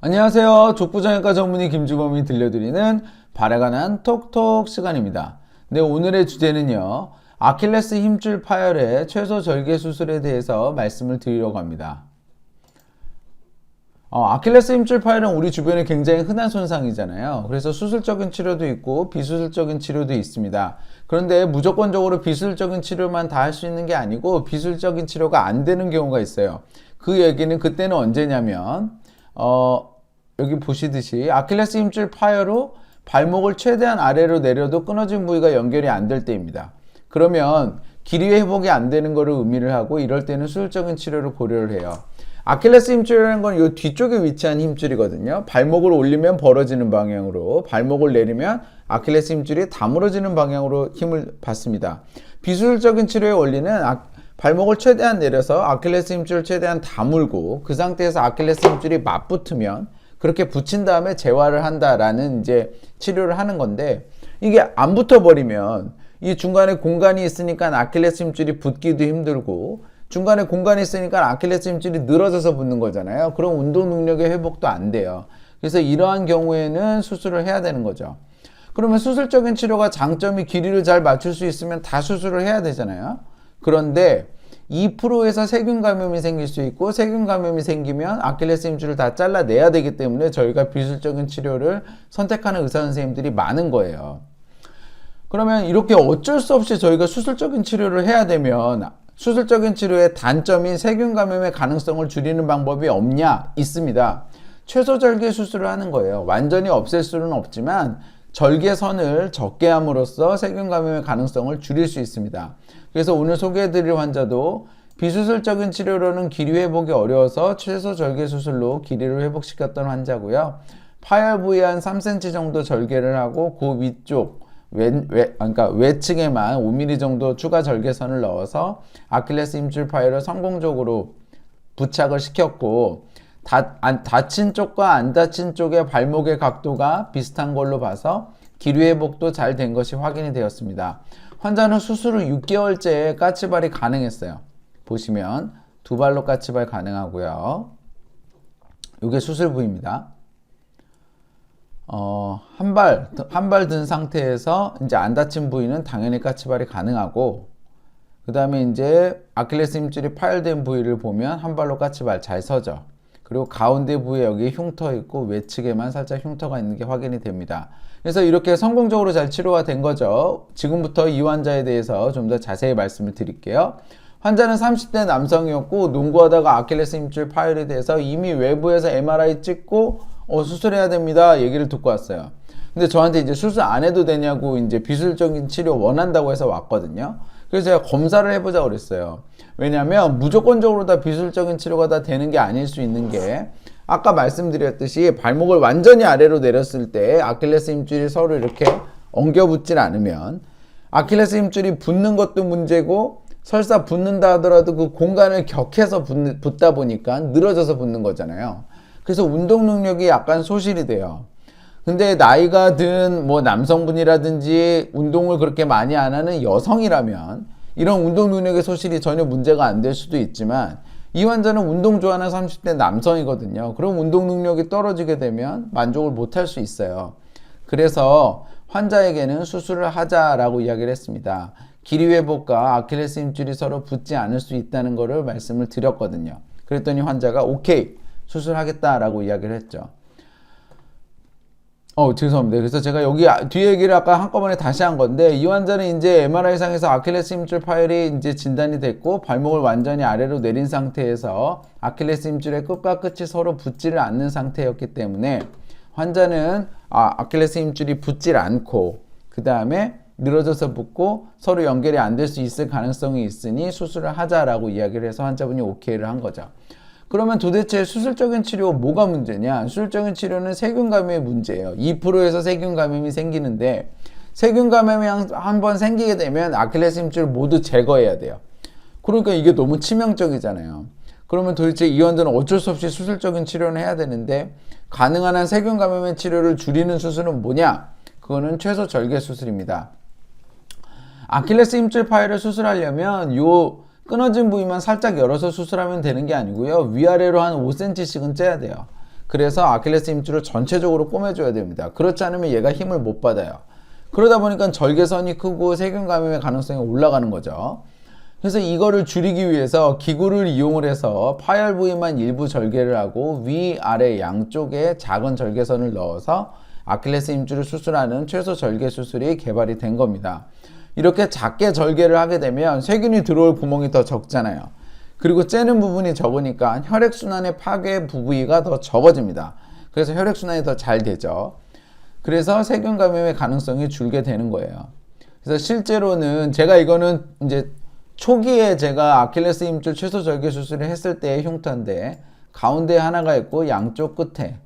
안녕하세요. 족부정형과 전문의 김주범이 들려드리는 발에 관한 톡톡 시간입니다. 네, 오늘의 주제는요. 아킬레스 힘줄 파열의 최소 절개 수술에 대해서 말씀을 드리려고 합니다. 아킬레스 힘줄 파열은 우리 주변에 굉장히 흔한 손상이잖아요. 그래서 수술적인 치료도 있고 비수술적인 치료도 있습니다. 그런데 무조건적으로 비수술적인 치료만 다 할 수 있는 게 아니고 비수술적인 치료가 안 되는 경우가 있어요. 그 얘기는 그때는 언제냐면 여기 보시듯이 아킬레스 힘줄 파열로 발목을 최대한 아래로 내려도 끊어진 부위가 연결이 안 될 때입니다. 그러면 길이 회복이 안 되는 것을 의미를 하고 이럴 때는 수술적인 치료를 고려를 해요. 아킬레스 힘줄이라는 건 이 뒤쪽에 위치한 힘줄이거든요. 발목을 올리면 벌어지는 방향으로, 발목을 내리면 아킬레스 힘줄이 다물어지는 방향으로 힘을 받습니다. 비수술적인 치료의 원리는 발목을 최대한 내려서 아킬레스 힘줄을 최대한 다물고 그 상태에서 아킬레스 힘줄이 맞붙으면 그렇게 붙인 다음에 재활을 한다라는 이제 치료를 하는 건데, 이게 안 붙어버리면 이 중간에 공간이 있으니까 아킬레스 힘줄이 붙기도 힘들고 중간에 공간이 있으니까 아킬레스 힘줄이 늘어져서 붙는 거잖아요. 그럼 운동 능력의 회복도 안 돼요. 그래서 이러한 경우에는 수술을 해야 되는 거죠. 그러면 수술적인 치료가 장점이 길이를 잘 맞출 수 있으면 다 수술을 해야 되잖아요. 그런데 2%에서 세균 감염이 생길 수 있고 세균 감염이 생기면 아킬레스 힘줄을 다 잘라내야 되기 때문에 저희가 비수술적인 치료를 선택하는 의사 선생님들이 많은 거예요. 그러면 이렇게 어쩔 수 없이 저희가 수술적인 치료를 해야 되면 수술적인 치료의 단점인 세균 감염의 가능성을 줄이는 방법이 없냐? 있습니다. 최소 절개 수술을 하는 거예요. 완전히 없앨 수는 없지만 절개선을 적게 함으로써 세균 감염의 가능성을 줄일 수 있습니다. 그래서 오늘 소개해드릴 환자도 비수술적인 치료로는 길이 회복이 어려워서 최소 절개 수술로 길이를 회복시켰던 환자고요. 파열 부위 한 3cm 정도 절개를 하고 그 위쪽 그러니까 외측에만 5mm 정도 추가 절개선을 넣어서 아킬레스 힘줄 파열을 성공적으로 부착을 시켰고, 다친 쪽과 안 다친 쪽의 발목의 각도가 비슷한 걸로 봐서 길이 회복도 잘 된 것이 확인이 되었습니다. 환자는 수술 후 6개월째에 까치발이 가능했어요. 보시면 두 발로 까치발 가능하고요. 이게 수술 부위입니다. 한 발 든 상태에서 이제 안 다친 부위는 당연히 까치발이 가능하고, 그 다음에 이제 아킬레스 힘줄이 파열된 부위를 보면 한 발로 까치발 잘 서죠. 그리고 가운데 부위에 여기 흉터 있고 외측에만 살짝 흉터가 있는 게 확인이 됩니다. 그래서 이렇게 성공적으로 잘 치료가 된 거죠. 지금부터 이 환자에 대해서 좀 더 자세히 말씀을 드릴게요. 환자는 30대 남성이었고 농구하다가 아킬레스 힘줄 파열이 돼서 이미 외부에서 MRI 찍고 수술해야 됩니다 얘기를 듣고 왔어요. 근데 저한테 이제 수술 안 해도 되냐고 이제 비수술적인 치료 원한다고 해서 왔거든요. 그래서 제가 검사를 해보자고 그랬어요. 왜냐면 무조건적으로 다 비수술적인 치료가 다 되는 게 아닐 수 있는 게, 아까 말씀드렸듯이 발목을 완전히 아래로 내렸을 때 아킬레스 힘줄이 서로 이렇게 엉겨 붙질 않으면 아킬레스 힘줄이 붙는 것도 문제고, 설사 붙는다 하더라도 그 공간을 격해서 붙다 보니까 늘어져서 붙는 거잖아요. 그래서 운동 능력이 약간 소실이 돼요. 근데 나이가 든 남성분이라든지 운동을 그렇게 많이 안 하는 여성이라면 이런 운동 능력의 소실이 전혀 문제가 안 될 수도 있지만, 이 환자는 운동 좋아하는 30대 남성이거든요. 그럼 운동 능력이 떨어지게 되면 만족을 못 할 수 있어요. 그래서 환자에게는 수술을 하자라고 이야기를 했습니다. 길이 회복과 아킬레스 힘줄이 서로 붙지 않을 수 있다는 것을 말씀을 드렸거든요. 그랬더니 환자가 오케이, 수술하겠다라고 이야기를 했죠. 죄송합니다. 그래서 제가 여기 뒤에 얘기를 아까 한꺼번에 다시 한 건데, 이 환자는 이제 MRI상에서 아킬레스 힘줄 파열이 이제 진단이 됐고 발목을 완전히 아래로 내린 상태에서 아킬레스 힘줄의 끝과 끝이 서로 붙지를 않는 상태였기 때문에 환자는 아킬레스 힘줄이 붙질 않고 그 다음에 늘어져서 붙고 서로 연결이 안 될 수 있을 가능성이 있으니 수술을 하자라고 이야기를 해서 환자분이 오케이를 한 거죠. 그러면 도대체 수술적인 치료 뭐가 문제냐? 수술적인 치료는 세균 감염의 문제예요. 2%에서 세균 감염이 생기는데, 세균 감염이 한번 생기게 되면 아킬레스 힘줄을 모두 제거해야 돼요. 그러니까 이게 너무 치명적이잖아요. 그러면 도대체 이 환자는 어쩔 수 없이 수술적인 치료는 해야 되는데, 가능한 한 세균 감염의 치료를 줄이는 수술은 뭐냐? 그거는 최소 절개 수술입니다. 아킬레스 힘줄 파열을 수술하려면 요 끊어진 부위만 살짝 열어서 수술하면 되는 게 아니고요. 위아래로 한 5cm씩은 째야 돼요. 그래서 아킬레스 힘줄을 전체적으로 꼬매줘야 됩니다. 그렇지 않으면 얘가 힘을 못 받아요. 그러다 보니까 절개선이 크고 세균 감염의 가능성이 올라가는 거죠. 그래서 이거를 줄이기 위해서 기구를 이용을 해서 파열 부위만 일부 절개를 하고 위아래 양쪽에 작은 절개선을 넣어서 아킬레스 힘줄을 수술하는 최소 절개 수술이 개발이 된 겁니다. 이렇게 작게 절개를 하게 되면 세균이 들어올 구멍이 더 적잖아요. 그리고 째는 부분이 적으니까 혈액순환의 파괴 부위가 더 적어집니다. 그래서 혈액순환이 더 잘 되죠. 그래서 세균 감염의 가능성이 줄게 되는 거예요. 그래서 실제로는 제가 이거는 이제 초기에 제가 아킬레스 힘줄 최소 절개 수술을 했을 때의 흉터인데 가운데 하나가 있고 양쪽 끝에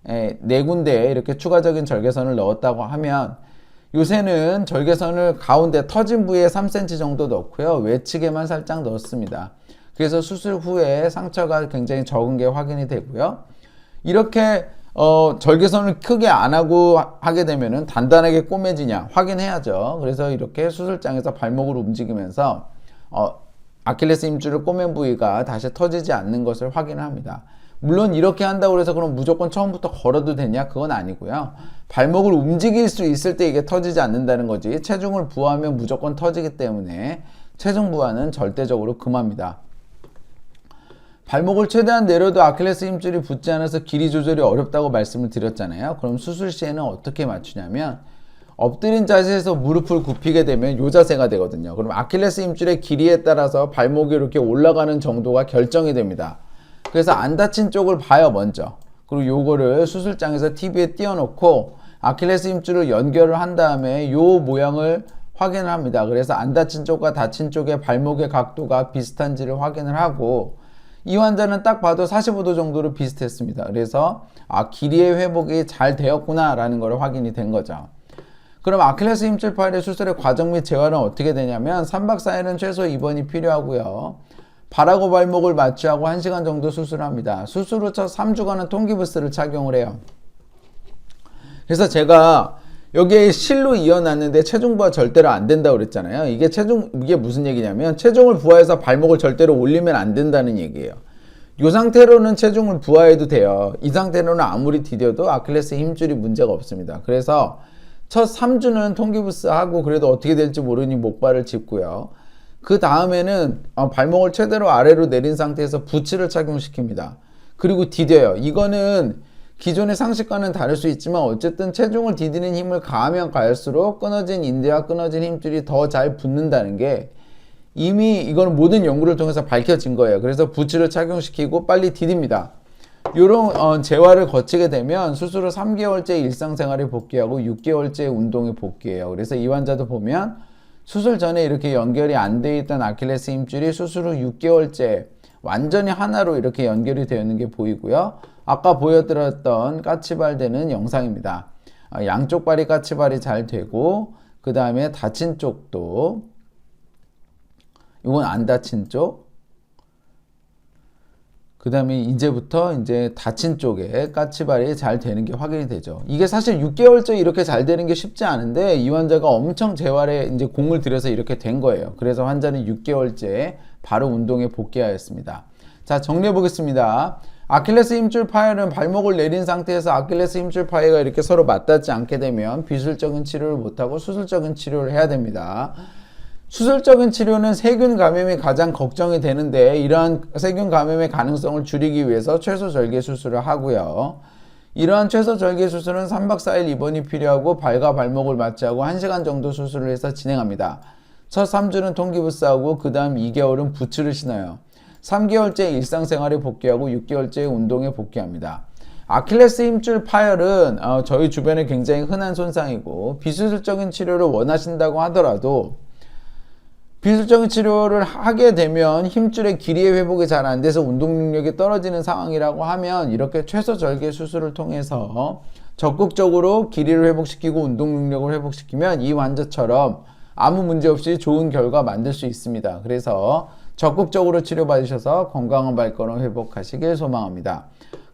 네 군데에 이렇게 추가적인 절개선을 넣었다고 하면 요새는 절개선을 가운데 터진 부위에 3cm 정도 넣고요. 외측에만 살짝 넣습니다. 그래서 수술 후에 상처가 굉장히 적은 게 확인이 되고요. 이렇게 절개선을 크게 안 하고 하게 되면은 단단하게 꼬매지냐 확인해야죠. 그래서 이렇게 수술장에서 발목을 움직이면서 아킬레스 힘줄을 꼬맨 부위가 다시 터지지 않는 것을 확인합니다. 물론 이렇게 한다고 해서 그럼 무조건 처음부터 걸어도 되냐? 그건 아니고요. 발목을 움직일 수 있을 때 이게 터지지 않는다는 거지, 체중을 부하면 무조건 터지기 때문에 체중 부하는 절대적으로 금합니다. 발목을 최대한 내려도 아킬레스 힘줄이 붙지 않아서 길이 조절이 어렵다고 말씀을 드렸잖아요. 그럼 수술 시에는 어떻게 맞추냐면 엎드린 자세에서 무릎을 굽히게 되면 이 자세가 되거든요. 그럼 아킬레스 힘줄의 길이에 따라서 발목이 이렇게 올라가는 정도가 결정이 됩니다. 그래서 안 다친 쪽을 봐요, 먼저. 그리고 요거를 수술장에서 TV에 띄워놓고 아킬레스 힘줄을 연결을 한 다음에 요 모양을 확인을 합니다. 그래서 안 다친 쪽과 다친 쪽의 발목의 각도가 비슷한지를 확인을 하고, 이 환자는 딱 봐도 45도 정도로 비슷했습니다. 그래서 길이의 회복이 잘 되었구나 라는 걸 확인이 된 거죠. 그럼 아킬레스 힘줄 파열의 수술의 과정 및 재활은 어떻게 되냐면 3박 4일은 최소 입원이 필요하고요. 발하고 발목을 마취하고 1시간 정도 수술합니다. 수술 후 첫 3주간은 통기부스를 착용을 해요. 그래서 제가 여기에 실로 이어놨는데 체중 부하 절대로 안 된다고 그랬잖아요. 이게 무슨 얘기냐면 체중을 부하해서 발목을 절대로 올리면 안 된다는 얘기예요. 이 상태로는 체중을 부하해도 돼요. 이 상태로는 아무리 디뎌도 아킬레스 힘줄이 문제가 없습니다. 그래서 첫 3주는 통기부스 하고 그래도 어떻게 될지 모르니 목발을 짚고요. 그 다음에는 발목을 최대로 아래로 내린 상태에서 부츠를 착용시킵니다. 그리고 디뎌요. 이거는 기존의 상식과는 다를 수 있지만 어쨌든 체중을 디디는 힘을 가하면 가할수록 끊어진 인대와 끊어진 힘줄이 더 잘 붙는다는 게 이미 이거는 모든 연구를 통해서 밝혀진 거예요. 그래서 부츠를 착용시키고 빨리 디딥니다. 이런 재활을 거치게 되면 수술 후 3개월째 일상생활에 복귀하고 6개월째 운동에 복귀해요. 그래서 이 환자도 보면 수술 전에 이렇게 연결이 안 돼 있던 아킬레스 힘줄이 수술 후 6개월째 완전히 하나로 이렇게 연결이 되어 있는 게 보이고요. 아까 보여드렸던 까치발되는 영상입니다. 양쪽 발이 까치발이 잘 되고, 그 다음에 다친 쪽도, 이건 안 다친 쪽, 그 다음에 이제부터 이제 다친 쪽에 까치발이 잘 되는 게 확인이 되죠. 이게 사실 6개월째 이렇게 잘 되는 게 쉽지 않은데 이 환자가 엄청 재활에 이제 공을 들여서 이렇게 된 거예요. 그래서 환자는 6개월째 바로 운동에 복귀하였습니다. 자, 정리해 보겠습니다. 아킬레스 힘줄 파열은 발목을 내린 상태에서 아킬레스 힘줄 파열가 이렇게 서로 맞닿지 않게 되면 비술적인 치료를 못하고 수술적인 치료를 해야 됩니다. 수술적인 치료는 세균 감염이 가장 걱정이 되는데 이러한 세균 감염의 가능성을 줄이기 위해서 최소 절개 수술을 하고요. 이러한 최소 절개 수술은 3박 4일 입원이 필요하고 발과 발목을 마취하고 1시간 정도 수술을 해서 진행합니다. 첫 3주는 통기부스하고 그 다음 2개월은 부츠를 신어요. 3개월째 일상생활에 복귀하고 6개월째 운동에 복귀합니다. 아킬레스 힘줄 파열은 저희 주변에 굉장히 흔한 손상이고 비수술적인 치료를 원하신다고 하더라도 비수술적인 치료를 하게 되면 힘줄의 길이의 회복이 잘 안 돼서 운동 능력이 떨어지는 상황이라고 하면 이렇게 최소 절개 수술을 통해서 적극적으로 길이를 회복시키고 운동 능력을 회복시키면 이 환자처럼 아무 문제 없이 좋은 결과 만들 수 있습니다. 그래서 적극적으로 치료받으셔서 건강한 발걸음 회복하시길 소망합니다.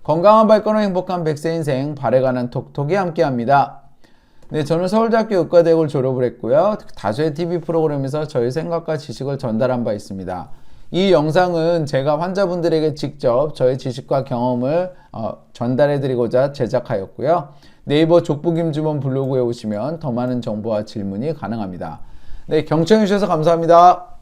건강한 발걸음 행복한 100세 인생 발에 관한 톡톡이 함께합니다. 네, 저는 서울대학교 의과대학을 졸업을 했고요. 다수의 TV 프로그램에서 저희 생각과 지식을 전달한 바 있습니다. 이 영상은 제가 환자분들에게 직접 저의 지식과 경험을 전달해 드리고자 제작하였고요. 네이버 족부김주원 블로그에 오시면 더 많은 정보와 질문이 가능합니다. 네, 경청해 주셔서 감사합니다.